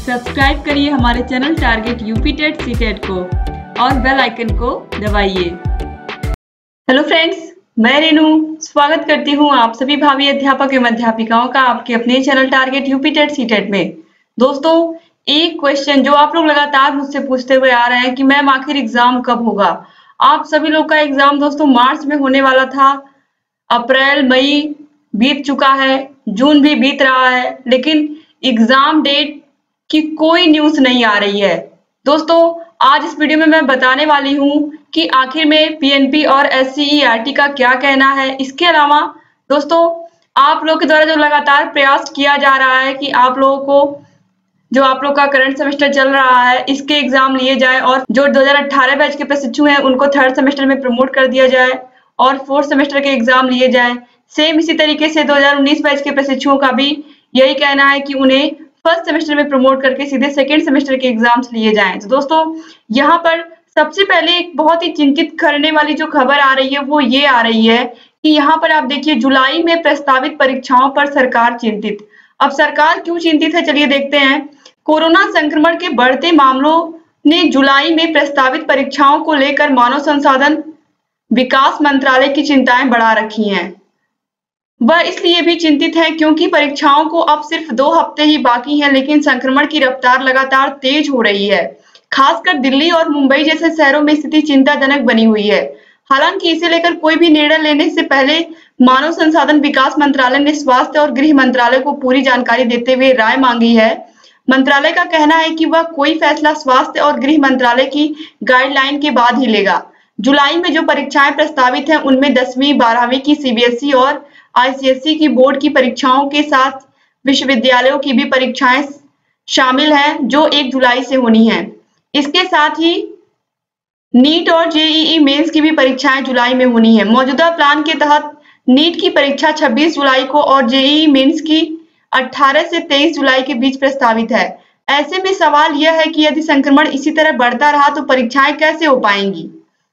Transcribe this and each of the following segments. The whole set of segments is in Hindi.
सब्सक्राइब करिए हमारे channel target UP TET CTET को और बेल आइकन को दबाइए। हेलो फ्रेंड्स, मैं रेनू स्वागत करती हूँ आप सभी भावी अध्यापक एवं अध्यापिकाओं का आपके अपने channel target UP TET CTET में। दोस्तों, एक क्वेश्चन जो आप लोग लगातार मुझसे पूछते हुए आ रहे हैं कि मैम आखिर एग्जाम कब होगा। आप सभी लोग का एग्जाम दोस्तों मार्च में होने वाला था। अप्रैल मई बीत चुका है, जून भी बीत रहा है, लेकिन एग्जाम डेट की कोई न्यूज नहीं आ रही है। दोस्तों, आज इस वीडियो में मैं बताने वाली हूँ कि आखिर में पीएनपी और एससीईआरटी का क्या कहना है। इसके अलावा दोस्तों, आप लोग के द्वारा जो लगातार प्रयास किया जा रहा है कि आप लोगों को जो आप लोग का करंट सेमेस्टर चल रहा है इसके एग्जाम लिए जाए और जो 2018 बैच के प्रशिक्षु हैं उनको थर्ड सेमेस्टर में प्रमोट कर दिया जाए और फोर्थ सेमेस्टर के एग्जाम लिए जाए। सेम इसी तरीके से 2019 बैच के प्रशिक्षुओं का भी यही कहना है कि उन्हें फर्स्ट सेमेस्टर में प्रमोट करके सीधे सेकेंड सेमेस्टर के एग्जाम्स लिए जाएं। तो दोस्तों, यहाँ पर सबसे पहले एक बहुत ही चिंतित करने वाली जो खबर आ रही है वो ये आ रही है कि यहाँ पर आप देखिए जुलाई में प्रस्तावित परीक्षाओं पर सरकार चिंतित। अब सरकार क्यों चिंतित है, चलिए देखते हैं। कोरोना संक्रमण के बढ़ते मामलों ने जुलाई में प्रस्तावित परीक्षाओं को लेकर मानव संसाधन विकास मंत्रालय की चिंताएं बढ़ा रखी हैं। वह इसलिए भी चिंतित है क्योंकि परीक्षाओं को अब सिर्फ 2 हफ्ते ही बाकी हैं, लेकिन संक्रमण की रफ्तार लगातार तेज हो रही है। खासकर दिल्ली और मुंबई जैसे शहरों में स्थिति चिंताजनक बनी हुई है। हालांकि इसे लेकर कोई भी निर्णय लेने से पहले मानव संसाधन विकास मंत्रालय ने स्वास्थ्य और गृह मंत्रालय को पूरी जानकारी देते हुए राय मांगी है। मंत्रालय का कहना है कि वह कोई फैसला स्वास्थ्य और गृह मंत्रालय की गाइडलाइन के बाद ही लेगा। जुलाई में जो परीक्षाएं प्रस्तावित हैं उनमें 10वीं 12वीं की सीबीएसई और आईसीएसई की बोर्ड की परीक्षाओं के साथ विश्वविद्यालयों की भी परीक्षाएं शामिल हैं जो 1 जुलाई से होनी है। इसके साथ ही नीट और जेईई मेंस की भी परीक्षाएं जुलाई में होनी है। मौजूदा प्लान के तहत नीट की परीक्षा 26 जुलाई को और जेईई मेंस की 18 से 23 जुलाई के बीच प्रस्तावित है। ऐसे में सवाल यह है कि यदि संक्रमण इसी तरह बढ़ता रहा तो परीक्षाएं कैसे हो पाएंगी।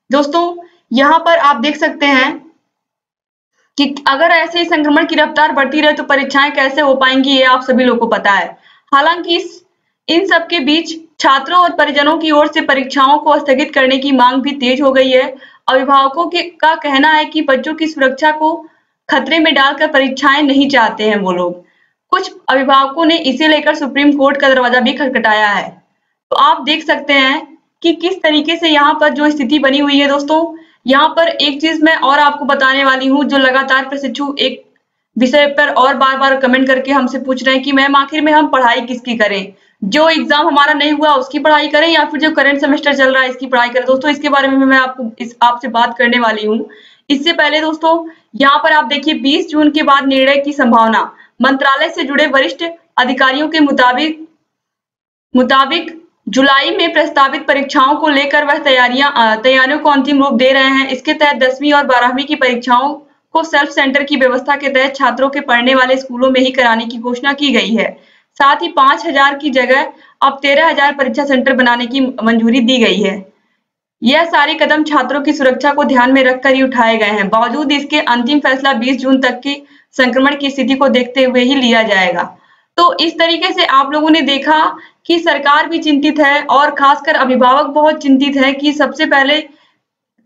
दोस्तों, यहाँ पर आप देख सकते हैं कि अगर ऐसे ही संक्रमण की रफ्तार बढ़ती रहे तो परीक्षाएं कैसे हो पाएंगी, ये आप सभी लोगों को पता है। हालांकि इन सब के बीच छात्रों और परिजनों की ओर से परीक्षाओं को स्थगित करने की मांग भी तेज हो गई है। अभिभावकों का कहना है कि बच्चों की सुरक्षा को खतरे में डालकर परीक्षाएं नहीं चाहते हैं वो लोग। कुछ अभिभावकों ने इसे लेकर सुप्रीम कोर्ट का दरवाजा भी खटखटाया है। तो आप देख सकते हैं कि किस तरीके से यहाँ पर जो स्थिति बनी हुई है। दोस्तों, यहाँ पर एक चीज मैं और आपको बताने वाली हूँ, जो लगातार प्रशिक्षु एक विषय पर और बार बार कमेंट करके हमसे पूछ रहे हैं कि मैम आखिर में हम पढ़ाई किसकी करें, जो एग्जाम हमारा नहीं हुआ उसकी पढ़ाई करें या फिर जो करंट सेमेस्टर चल रहा है इसकी पढ़ाई करें। दोस्तों, इसके बारे में मैं आपसे बात करने वाली हूँ। इससे पहले दोस्तों, यहाँ पर आप देखिए 20 जून के बाद निर्णय की संभावना। मंत्रालय से जुड़े वरिष्ठ अधिकारियों के मुताबिक जुलाई में प्रस्तावित परीक्षाओं को लेकर वह तैयारियों को अंतिम रूप दे रहे हैं। इसके तहत 10वीं और 12वीं की परीक्षाओं को सेल्फ सेंटर की व्यवस्था के तहत छात्रों के पढ़ने वाले स्कूलों में ही कराने की घोषणा की गई है। साथ ही 5000 की जगह अब 13000 परीक्षा सेंटर बनाने की मंजूरी दी गई है। यह सारे कदम छात्रों की सुरक्षा को ध्यान में रखकर ही उठाए गए हैं। बावजूद इसके अंतिम फैसला 20 जून तक की संक्रमण की स्थिति को देखते हुए ही लिया जाएगा। तो इस तरीके से आप लोगों ने देखा कि सरकार भी चिंतित है और खासकर अभिभावक बहुत चिंतित है कि सबसे पहले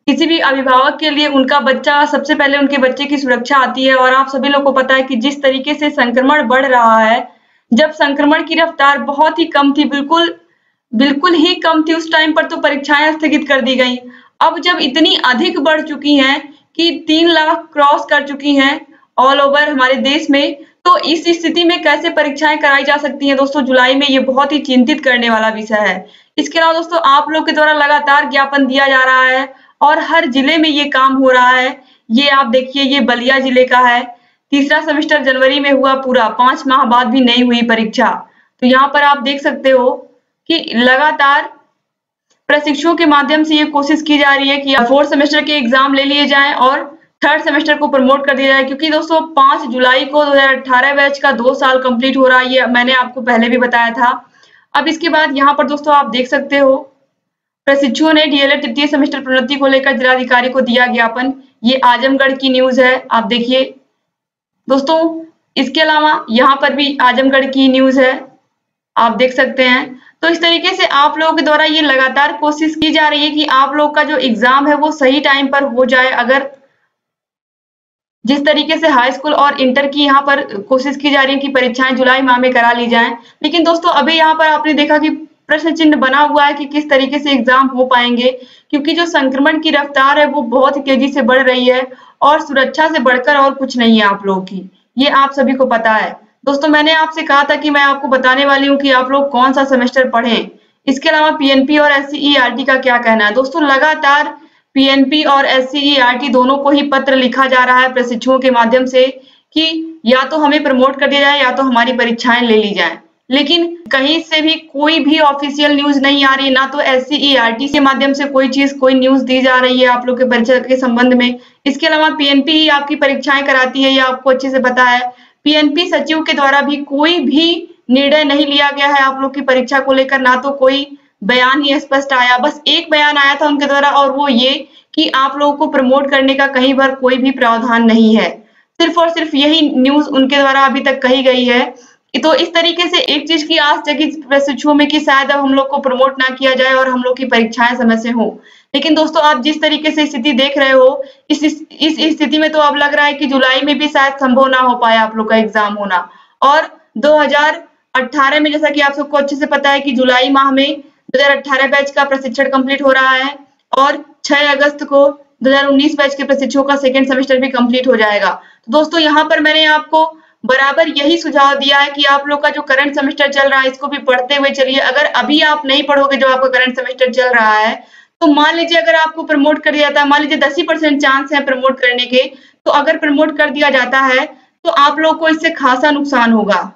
किसी भी अभिभावक के लिए उनका बच्चा, सबसे पहले उनके बच्चे की सुरक्षा आती है। और आप सभी लोग को पता है कि जिस तरीके से संक्रमण बढ़ रहा है, जब संक्रमण की रफ्तार बहुत ही कम थी, बिल्कुल ही कम थी, उस टाइम पर तो परीक्षाएं स्थगित कर दी गई। अब जब इतनी अधिक बढ़ चुकी हैं कि 3 लाख क्रॉस कर चुकी हैं ऑल ओवर हमारे देश में, तो इस स्थिति में कैसे परीक्षाएं कराई जा सकती हैं। दोस्तों, जुलाई में ये बहुत ही चिंतित करने वाला विषय है। इसके अलावा दोस्तों, आप लोग के द्वारा लगातार ज्ञापन दिया जा रहा है और हर जिले में ये काम हो रहा है। ये आप देखिए, ये बलिया जिले का है। तीसरा सेमेस्टर जनवरी में हुआ पूरा, 5 माह बाद भी नहीं हुई परीक्षा। तो यहाँ पर आप देख सकते हो कि लगातार प्रशिक्षुओं के माध्यम से ये कोशिश की जा रही है कि फोर्थ सेमेस्टर के एग्जाम ले लिए जाएं और थर्ड सेमेस्टर को प्रमोट कर दिया जाए। क्योंकि दोस्तों 5 जुलाई को 2018 बैच का 2 साल कंप्लीट हो रहा है, ये मैंने आपको पहले भी बताया था। अब इसके बाद यहाँ पर दोस्तों आप देख सकते हो प्रशिक्षुओं ने डीएलएड तृतीय सेमेस्टर प्रोन्नति को लेकर जिलाधिकारी को दिया ज्ञापन। ये आजमगढ़ की न्यूज है, आप देखिए दोस्तों। इसके अलावा यहाँ पर भी आजमगढ़ की न्यूज है। आप देख सकते हैं। तो इस तरीके से आप लोगों के द्वारा ये लगातार कोशिश की जा रही है कि आप लोग का जो एग्जाम है वो सही टाइम पर हो जाए। अगर जिस तरीके से हाई स्कूल और इंटर की यहाँ पर कोशिश की जा रही है कि परीक्षाएं जुलाई माह में करा ली जाएं, लेकिन दोस्तों अभी यहाँ पर आपने देखा कि प्रश्न चिन्ह बना हुआ है कि किस तरीके से एग्जाम हो पाएंगे, क्योंकि जो संक्रमण की रफ्तार है वो बहुत ही तेजी से बढ़ रही है और सुरक्षा से बढ़कर और कुछ नहीं है आप लोगों की, ये आप सभी को पता है। दोस्तों मैंने आपसे कहा था कि मैं आपको बताने वाली हूँ कि आप लोग कौन सा सेमेस्टर पढ़ें। इसके अलावा पीएनपी और एससीईआरटी का क्या कहना है। दोस्तों लगातार पीएनपी और एससीईआरटी दोनों को ही पत्र लिखा जा रहा है प्रशिक्षुओं के माध्यम से कि या तो हमें प्रमोट कर दिया जाए या तो हमारी परीक्षाएं ले ली जाएं, लेकिन कहीं से भी कोई भी ऑफिशियल न्यूज नहीं आ रही है, ना तो एससीईआरटी के माध्यम से कोई न्यूज दी जा रही है आप लोग के परीक्षा के संबंध में। इसके अलावा पीएनपी ही आपकी परीक्षाएं कराती है, ये आपको अच्छे से पता है। पीएनपी सचिव के द्वारा भी कोई भी निर्णय नहीं लिया गया है आप लोग की परीक्षा को लेकर, ना तो कोई बयान ही स्पष्ट आया। बस एक बयान आया था उनके द्वारा और वो ये कि आप लोगों को प्रमोट करने का कहीं पर कोई भी प्रावधान नहीं है। सिर्फ और सिर्फ यही न्यूज उनके द्वारा अभी तक कही गई है। तो इस तरीके से एक चीज की आस जगी प्रशिक्षुओं में कि शायद अब हम लोग को प्रमोट ना किया जाए और हम लोग की परीक्षाएं समय से हो। लेकिन दोस्तों आप जिस तरीके से स्थिति देख रहे हो, इस स्थिति में तो अब लग रहा है कि जुलाई में भी शायद संभव ना हो पाए आप लोग का एग्जाम होना। और 2018 में, जैसा कि आप सबको अच्छे से पता है कि जुलाई माह में 2018 बैच का प्रशिक्षण कंप्लीट हो रहा है और 6 अगस्त को 2019 बैच के प्रशिक्षुओं का सेकेंड सेमेस्टर भी कंप्लीट हो जाएगा। तो दोस्तों यहाँ पर मैंने आपको बराबर यही सुझाव दिया है कि आप लोग का जो करंट सेमेस्टर चल रहा है इसको भी पढ़ते हुए चलिए। अगर अभी आप नहीं पढ़ोगे जो आपका करंट सेमेस्टर चल रहा है, तो मान लीजिए अगर आपको प्रमोट कर दिया जाता है, मान लीजिए 10% चांस है प्रमोट करने के, तो अगर प्रमोट कर दिया जाता है तो आप लोग को इससे खासा नुकसान होगा।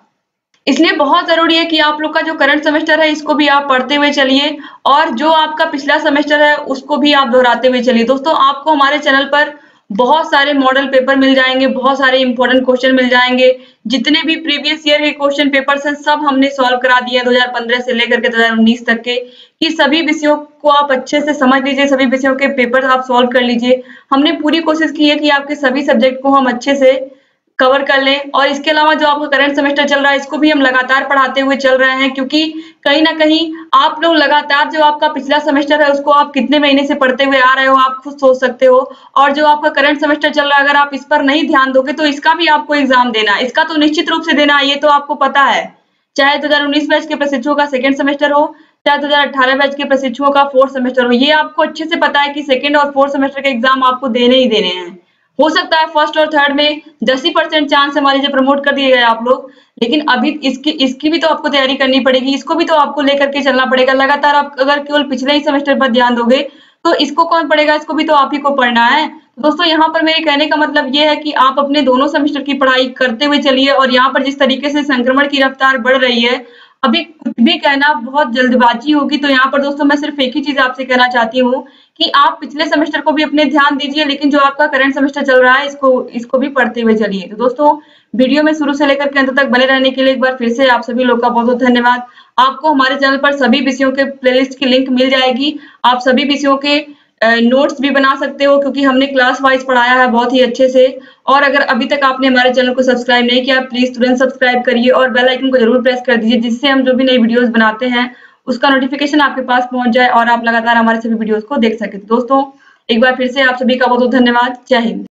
इसलिए बहुत जरूरी है कि आप लोग का जो करंट सेमेस्टर है इसको भी आप पढ़ते हुए चलिए और जो आपका पिछला सेमेस्टर है उसको भी आप दोहराते हुए चलिए। दोस्तों आपको हमारे चैनल पर बहुत सारे मॉडल पेपर मिल जाएंगे, बहुत सारे इंपॉर्टेंट क्वेश्चन मिल जाएंगे। जितने भी प्रीवियस ईयर के क्वेश्चन पेपर्स हैं सब हमने सॉल्व करा दिए हैं 2015 से लेकर के 2019 तक के, कि सभी विषयों को आप अच्छे से समझ लीजिए, सभी विषयों के पेपर आप सॉल्व कर लीजिए। हमने पूरी कोशिश की है कि आपके सभी सब्जेक्ट को हम अच्छे से कवर कर लें। और इसके अलावा जो आपका करंट सेमेस्टर चल रहा है इसको भी हम लगातार पढ़ाते हुए चल रहे हैं, क्योंकि कहीं ना कहीं आप लोग लगातार जो आपका पिछला सेमेस्टर है उसको आप कितने महीने से पढ़ते हुए आ रहे हो आप खुद सोच सकते हो, और जो आपका करंट सेमेस्टर चल रहा है अगर आप इस पर नहीं ध्यान दोगे तो इसका भी आपको एग्जाम देना है, इसका तो निश्चित रूप से देना है, ये तो आपको पता है। चाहे 2019 बैच के प्रशिक्षुओं का सेकेंड सेमेस्टर हो, चाहे 2018 बैच के प्रशिक्षुओं का फोर्थ सेमेस्टर हो, ये आपको अच्छे से पता है कि सेकेंड और फोर्थ सेमेस्टर के एग्जाम आपको देने ही देने हैं। हो सकता है फर्स्ट और थर्ड में 10% चांस है मान लीजिए प्रमोट कर दिए गए आप लोग, लेकिन अभी इसकी भी तो आपको तैयारी करनी पड़ेगी, इसको भी तो आपको लेकर के चलना पड़ेगा। लगातार आप अगर केवल पिछले ही सेमेस्टर पर ध्यान दोगे तो इसको कौन पढ़ेगा, इसको भी तो आप ही को पढ़ना है। तो दोस्तों यहाँ पर मेरे कहने का मतलब ये है कि आप अपने दोनों सेमेस्टर की पढ़ाई करते हुए चलिए, और यहाँ पर जिस तरीके से संक्रमण की रफ्तार बढ़ रही है अभी कुछ भी कहना बहुत जल्दबाजी होगी। तो यहाँ पर दोस्तों मैं सिर्फ एक ही चीज आपसे कहना चाहती हूँ कि आप पिछले सेमेस्टर को भी अपने ध्यान दीजिए, लेकिन जो आपका करंट सेमेस्टर चल रहा है इसको भी पढ़ते हुए चलिए। तो दोस्तों वीडियो में शुरू से लेकर के अंत तक बने रहने के लिए एक बार फिर से आप सभी लोग का बहुत बहुत धन्यवाद। आपको हमारे चैनल पर सभी विषयों के प्लेलिस्ट की लिंक मिल जाएगी, आप सभी विषयों के नोट्स भी बना सकते हो, क्योंकि हमने क्लास वाइज पढ़ाया है बहुत ही अच्छे से। और अगर अभी तक आपने हमारे चैनल को सब्सक्राइब नहीं किया प्लीज तुरंत सब्सक्राइब करिए और बेल आइकन को जरूर प्रेस कर दीजिए, जिससे हम जो भी नई वीडियोस बनाते हैं उसका नोटिफिकेशन आपके पास पहुंच जाए और आप लगातार हमारे सभी वीडियोस को देख सके। दोस्तों एक बार फिर से आप सभी का बहुत बहुत धन्यवाद। जय हिंद।